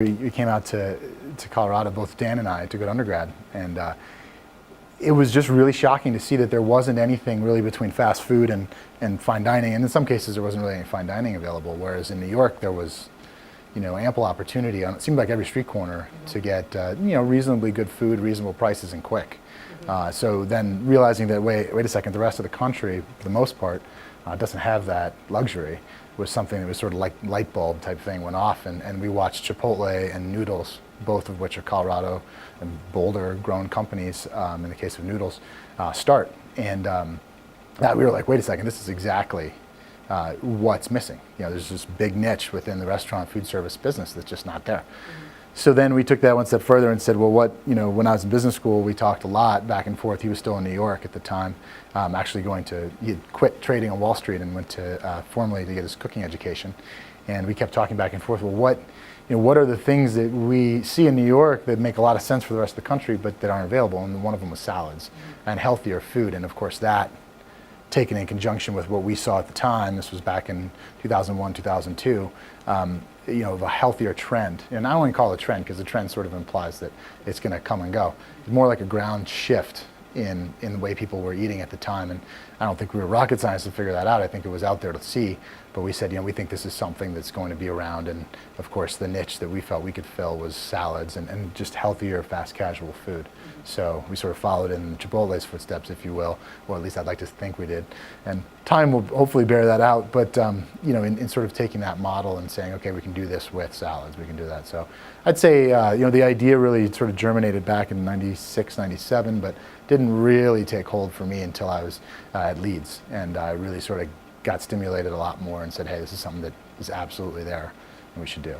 We came out to Colorado, both Dan and I, to go to undergrad, and it was just really shocking to see that there wasn't anything really between fast food and fine dining, and in some cases there wasn't really any fine dining available, whereas in New York there was, ample opportunity on, it seemed like every street corner to get, reasonably good food, reasonable prices, and quick. So then realizing that, wait a second, the rest of the country, for the most part, doesn't have that luxury, was something that was sort of like light bulb type thing went off, and we watched Chipotle and Noodles, both of which are Colorado and Boulder grown companies, in the case of Noodles, start. And that we were like, wait a second, this is exactly what's missing. There's this big niche within the restaurant food service business that's just not there. So then we took that one step further and said, well, when I was in business school, we talked a lot back and forth. He was still in New York at the time, he had quit trading on Wall Street and went to formally to get his cooking education. And we kept talking back and forth, well, what are the things that we see in New York that make a lot of sense for the rest of the country, but that aren't available? And one of them was salads and healthier food. And of course that, taken in conjunction with what we saw at the time, this was back in 2001, 2002, of a healthier trend. And I only call it a trend because the trend sort of implies that it's going to come and go. It's more like a ground shift in the way people were eating at the time. And I don't think we were rocket scientists to figure that out. I think it was out there to see. But we said, we think this is something that's going to be around. And of course, the niche that we felt we could fill was salads and just healthier, fast casual food. So we sort of followed in Chipotle's footsteps, if you will, or at least I'd like to think we did. And time will hopefully bear that out. But in sort of taking that model and saying, okay, we can do this with salads, we can do that. So I'd say, the idea really sort of germinated back in '96, '97, but didn't really take hold for me until I was at Leeds, and I really sort of got stimulated a lot more and said, hey, this is something that is absolutely there and we should do.